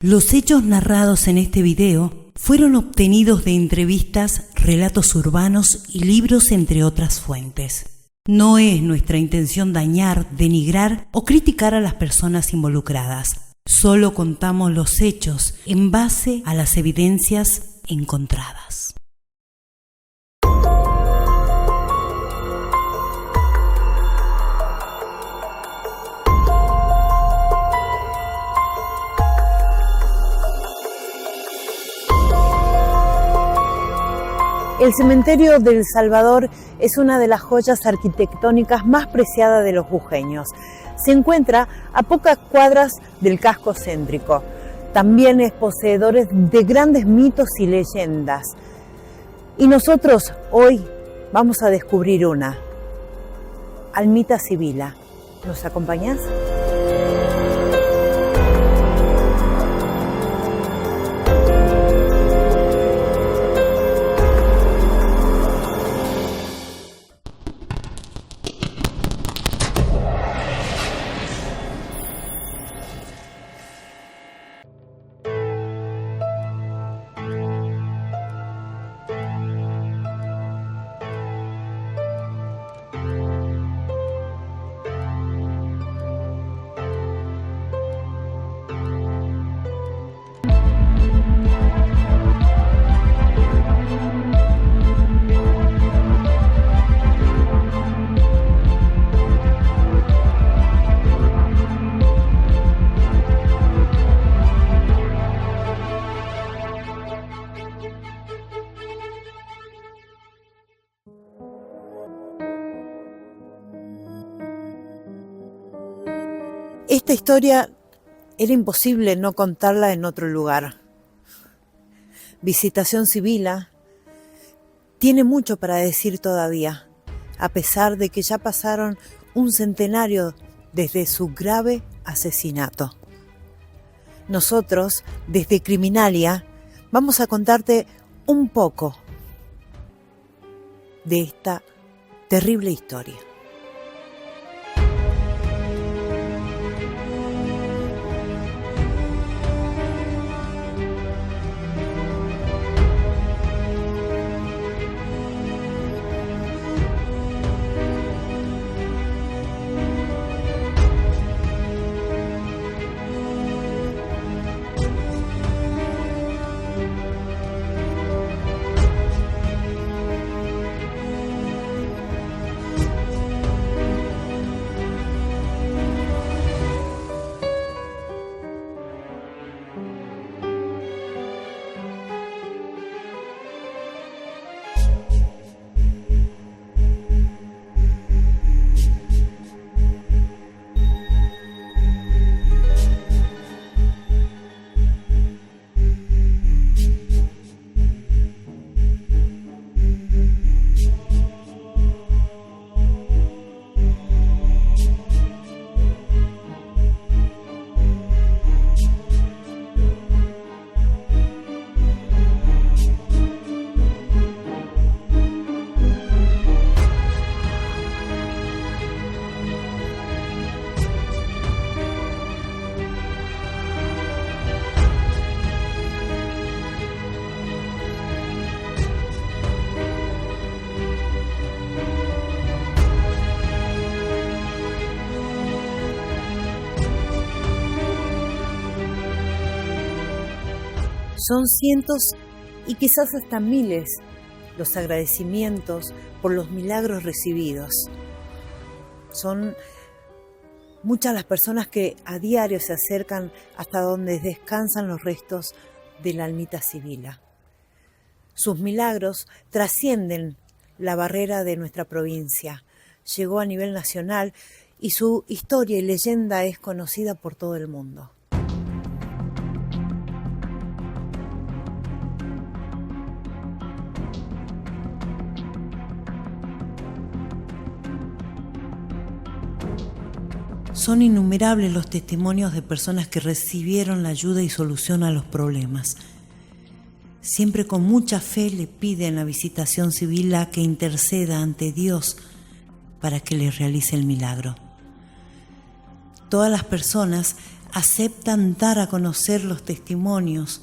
Los hechos narrados en este video fueron obtenidos de entrevistas, relatos urbanos y libros, entre otras fuentes. No es nuestra intención dañar, denigrar o criticar a las personas involucradas. Solo contamos los hechos en base a las evidencias encontradas. El cementerio del Salvador es una de las joyas arquitectónicas más preciadas de los jujeños. Se encuentra a pocas cuadras del casco céntrico. También es poseedor de grandes mitos y leyendas. Y nosotros hoy vamos a descubrir una. Almita Sibila. ¿Nos acompañás? Esta historia era imposible no contarla en otro lugar. Visitación Sibila tiene mucho para decir todavía, a pesar de que ya pasaron un centenario desde su grave asesinato. Nosotros, desde Criminalia, vamos a contarte un poco de esta terrible historia. Son cientos y quizás hasta miles los agradecimientos por los milagros recibidos. Son muchas las personas que a diario se acercan hasta donde descansan los restos de la Almita Sibila. Sus milagros trascienden la barrera de nuestra provincia. Llegó a nivel nacional y su historia y leyenda es conocida por todo el mundo. Son innumerables los testimonios de personas que recibieron la ayuda y solución a los problemas. Siempre con mucha fe le piden a Visitación Sibila que interceda ante Dios para que les realice el milagro. Todas las personas aceptan dar a conocer los testimonios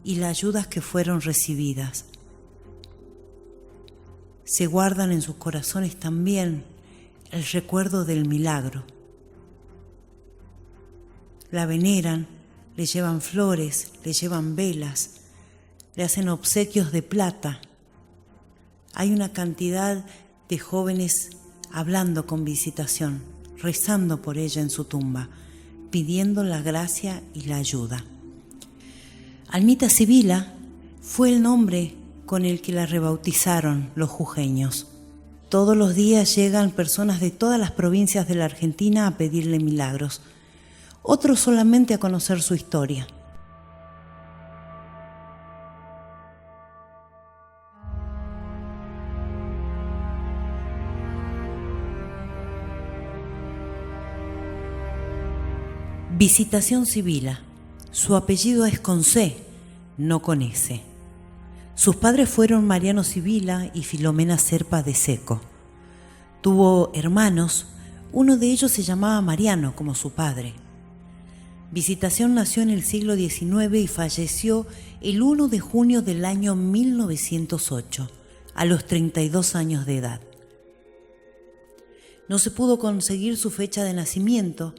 y las ayudas que fueron recibidas. Se guardan en sus corazones también el recuerdo del milagro. La veneran, le llevan flores, le llevan velas, le hacen obsequios de plata. Hay una cantidad de jóvenes hablando con Visitación, rezando por ella en su tumba, pidiendo la gracia y la ayuda. Almita Sibila fue el nombre con el que la rebautizaron los jujeños. Todos los días llegan personas de todas las provincias de la Argentina a pedirle milagros, otros solamente a conocer su historia. Visitación Sibila. Su apellido es con C, no con S. Sus padres fueron Mariano Sibila y Filomena Serpa de Seco. Tuvo hermanos, uno de ellos se llamaba Mariano, como su padre. Visitación nació en el siglo XIX y falleció el 1 de junio del año 1908, a los 32 años de edad. No se pudo conseguir su fecha de nacimiento,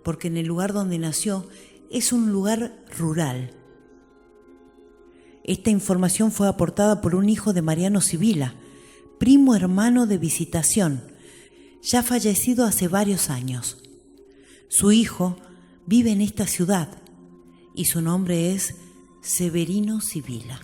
porque en el lugar donde nació es un lugar rural. Esta información fue aportada por un hijo de Mariano Sibila, primo hermano de Visitación, ya fallecido hace varios años. Su hijo vive en esta ciudad y su nombre es Severino Sibila.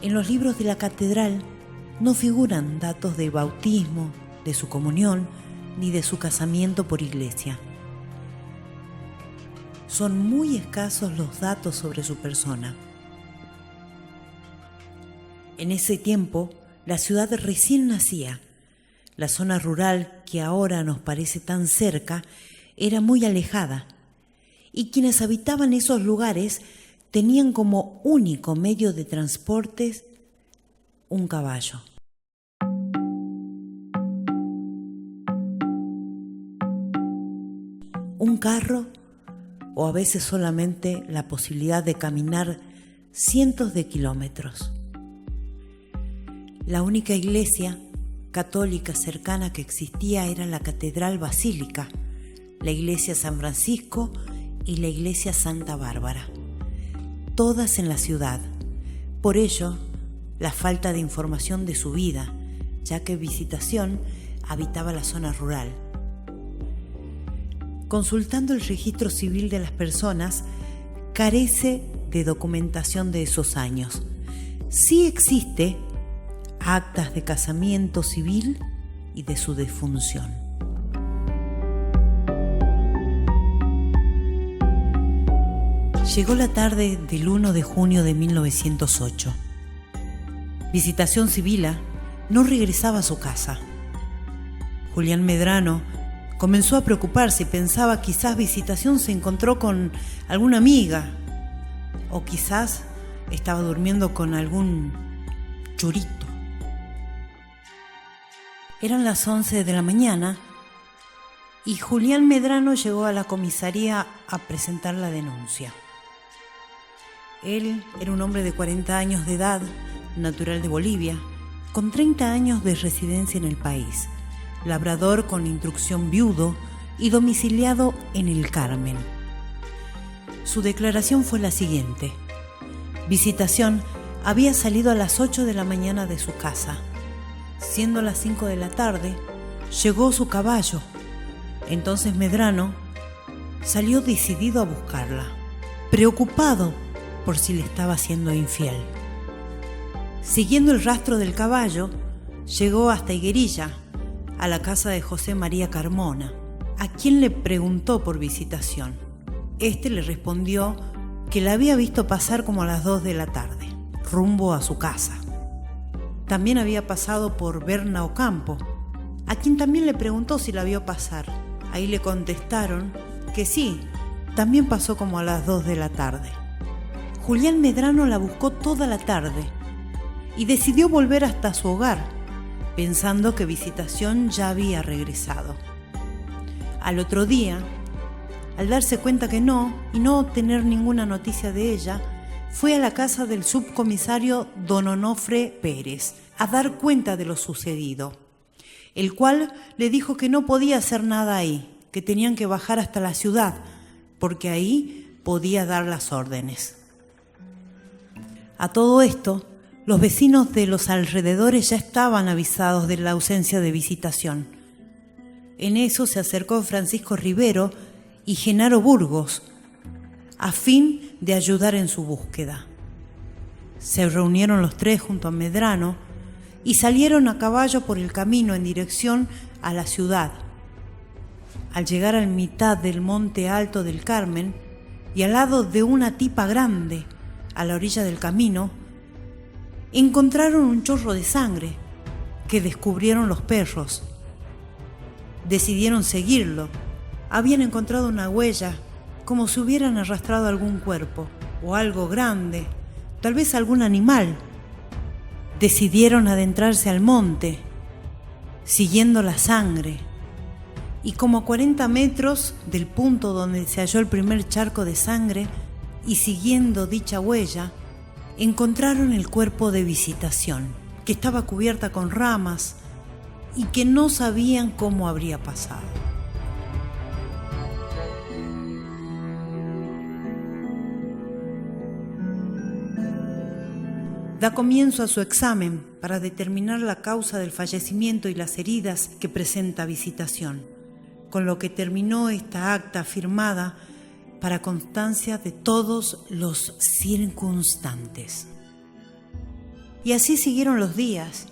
En los libros de la catedral no figuran datos de bautismo, de su comunión, ni de su casamiento por iglesia. Son muy escasos los datos sobre su persona. En ese tiempo, la ciudad recién nacía. La zona rural, que ahora nos parece tan cerca, era muy alejada, y quienes habitaban esos lugares tenían como único medio de transporte un caballo. Un carro, o a veces solamente la posibilidad de caminar cientos de kilómetros. La única iglesia católica cercana que existía era la Catedral Basílica, la iglesia San Francisco y la iglesia Santa Bárbara, todas en la ciudad. Por ello, la falta de información de su vida, ya que Visitación habitaba la zona rural. Consultando el registro civil de las personas, carece de documentación de esos años. Sí existe actas de casamiento civil y de su defunción. Llegó la tarde del 1 de junio de 1908. Visitación Sibila no regresaba a su casa. Julián Medrano comenzó a preocuparse y pensaba quizás Visitación se encontró con alguna amiga o quizás estaba durmiendo con algún churito. Eran las 11 de la mañana y Julián Medrano llegó a la comisaría a presentar la denuncia. Él era un hombre de 40 años de edad, natural de Bolivia, con 30 años de residencia en el país, labrador con instrucción viudo y domiciliado en El Carmen. Su declaración fue la siguiente: Visitación había salido a las 8 de la mañana de su casa. Siendo las 5 de la tarde, llegó su caballo. Entonces Medrano salió decidido a buscarla, preocupado por si le estaba siendo infiel. Siguiendo el rastro del caballo, llegó hasta Higuerilla, a la casa de José María Carmona, a quien le preguntó por Visitación. Este le respondió que la había visto pasar como a las 2 de la tarde, rumbo a su casa. también había pasado por Berna Ocampo, a quien también le preguntó si la vio pasar. Ahí le contestaron que sí, también pasó como a las 2 de la tarde. Julián Medrano la buscó toda la tarde y decidió volver hasta su hogar, pensando que Visitación ya había regresado. Al otro día, al darse cuenta que no, y no obtener ninguna noticia de ella, fue a la casa del subcomisario don Onofre Pérez a dar cuenta de lo sucedido, el cual le dijo que no podía hacer nada ahí, que tenían que bajar hasta la ciudad, porque ahí podía dar las órdenes. A todo esto, los vecinos de los alrededores ya estaban avisados de la ausencia de Visitación. En eso se acercó Francisco Rivero y Genaro Burgos, a fin de ayudar en su búsqueda. Se reunieron los tres junto a Medrano y salieron a caballo por el camino en dirección a la ciudad. Al llegar a la mitad del monte alto del Carmen y al lado de una tipa grande, a la orilla del camino, encontraron un chorro de sangre que descubrieron los perros. Decidieron seguirlo. Habían encontrado una huella, como si hubieran arrastrado algún cuerpo o algo grande, tal vez algún animal. Decidieron adentrarse al monte, siguiendo la sangre, y como a 40 metros del punto donde se halló el primer charco de sangre y siguiendo dicha huella, encontraron el cuerpo de Visitación, que estaba cubierta con ramas y que no sabían cómo habría pasado. Da comienzo a su examen para determinar la causa del fallecimiento y las heridas que presenta Visitación, con lo que terminó esta acta firmada para constancia de todos los circunstantes. Y así siguieron los días,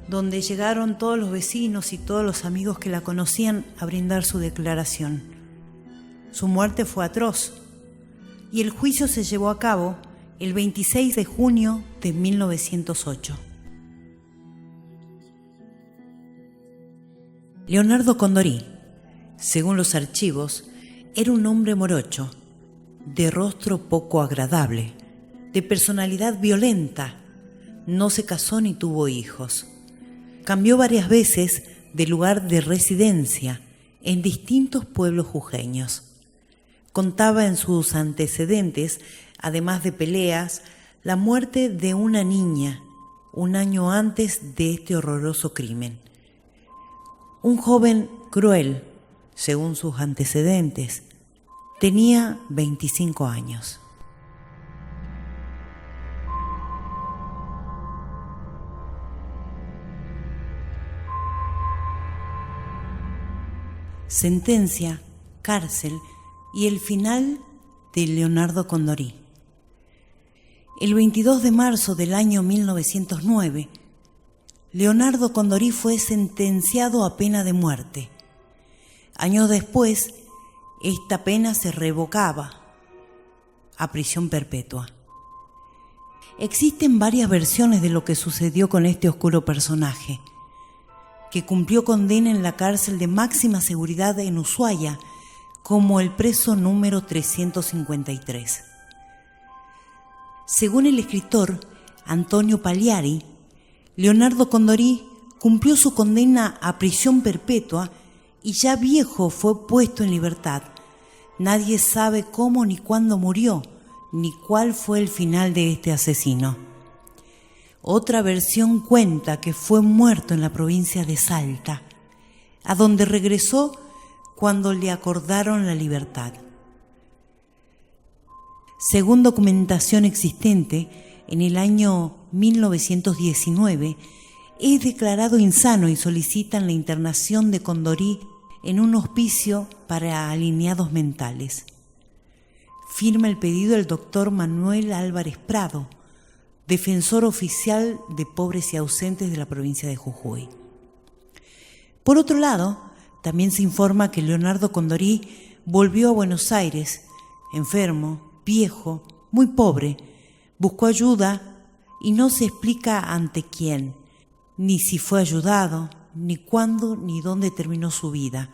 donde llegaron todos los vecinos y todos los amigos que la conocían a brindar su declaración. Su muerte fue atroz y el juicio se llevó a cabo el 26 de junio de 1908. Leonardo Condorí, según los archivos, era un hombre morocho, de rostro poco agradable, de personalidad violenta. No se casó ni tuvo hijos. Cambió varias veces de lugar de residencia en distintos pueblos jujeños. Contaba en sus antecedentes, además de peleas, la muerte de una niña un año antes de este horroroso crimen. Un joven cruel, según sus antecedentes, tenía 25 años. Sentencia, cárcel y el final de Leonardo Condorí. El 22 de marzo del año 1909, Leonardo Condorí fue sentenciado a pena de muerte. Años después, esta pena se revocaba a prisión perpetua. Existen varias versiones de lo que sucedió con este oscuro personaje, que cumplió condena en la cárcel de máxima seguridad en Ushuaia como el preso número 353. Según el escritor Antonio Pagliari, Leonardo Condorí cumplió su condena a prisión perpetua y ya viejo fue puesto en libertad. Nadie sabe cómo ni cuándo murió, ni cuál fue el final de este asesino. Otra versión cuenta que fue muerto en la provincia de Salta, a donde regresó cuando le acordaron la libertad. Según documentación existente, en el año 1919 es declarado insano y solicitan la internación de Condorí en un hospicio para alineados mentales. Firma el pedido el doctor Manuel Álvarez Prado, defensor oficial de pobres y ausentes de la provincia de Jujuy. Por otro lado, también se informa que Leonardo Condorí volvió a Buenos Aires, enfermo, viejo, muy pobre, buscó ayuda y no se explica ante quién, ni si fue ayudado, ni cuándo ni dónde terminó su vida.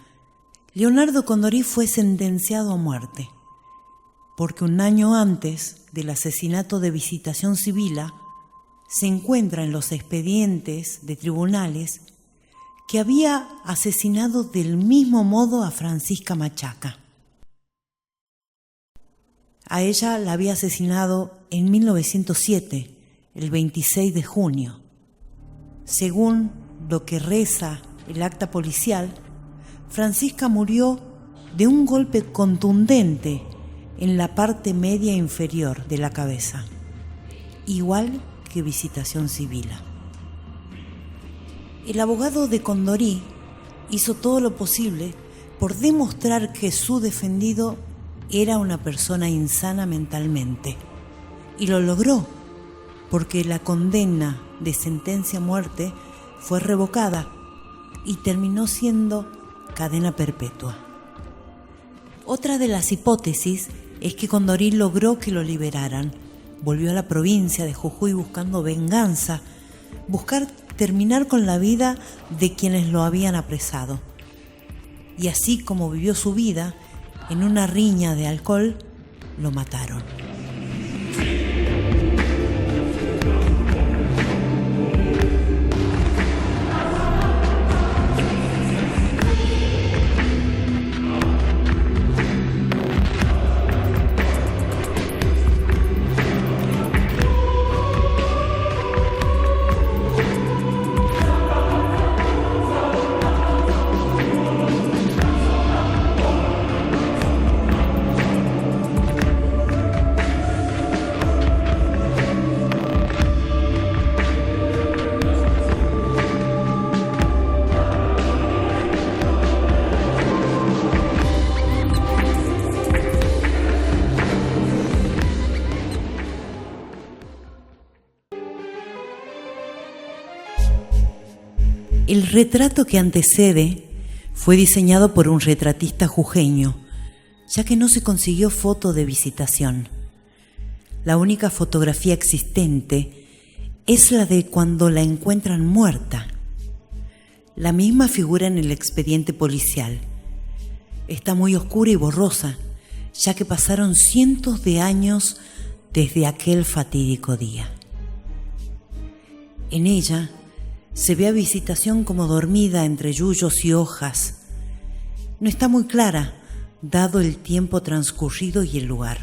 Leonardo Condorí fue sentenciado a muerte, porque un año antes del asesinato de Visitación Sibila, se encuentra en los expedientes de tribunales que había asesinado del mismo modo a Francisca Machaca. A ella la había asesinado en 1907, el 26 de junio. Según lo que reza el acta policial, Francisca murió de un golpe contundente en la parte media inferior de la cabeza, igual que Visitación Sibila. El abogado de Condorí hizo todo lo posible por demostrar que su defendido era una persona insana mentalmente, y lo logró, porque la condena de sentencia a muerte fue revocada y terminó siendo cadena perpetua. Otra de las hipótesis es que Condorí logró que lo liberaran. Volvió a la provincia de Jujuy buscando venganza, buscar terminar con la vida de quienes lo habían apresado. Y así como vivió su vida, en una riña de alcohol, lo mataron. El retrato que antecede fue diseñado por un retratista jujeño, ya que no se consiguió foto de Visitación. La única fotografía existente es la de cuando la encuentran muerta. La misma figura en el expediente policial. Está muy oscura y borrosa, ya que pasaron cientos de años desde aquel fatídico día. En ella se ve a Visitación como dormida entre yuyos y hojas. No está muy clara, dado el tiempo transcurrido y el lugar.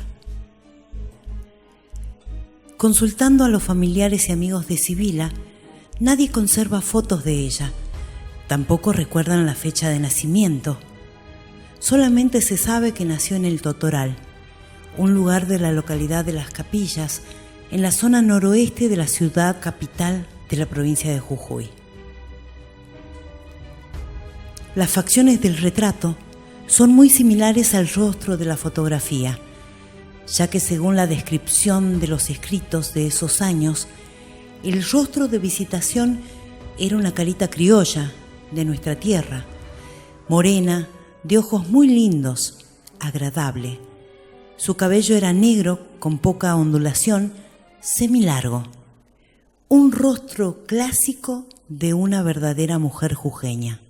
Consultando a los familiares y amigos de Sibila, nadie conserva fotos de ella. Tampoco recuerdan la fecha de nacimiento. Solamente se sabe que nació en el Totoral, un lugar de la localidad de Las Capillas, en la zona noroeste de la ciudad capital de la provincia de Jujuy. Las facciones del retrato son muy similares al rostro de la fotografía, ya que según la descripción de los escritos de esos años, el rostro de Visitación era una carita criolla de nuestra tierra, morena, de ojos muy lindos, agradable. Su cabello era negro con poca ondulación, semilargo. Un rostro clásico de una verdadera mujer jujeña.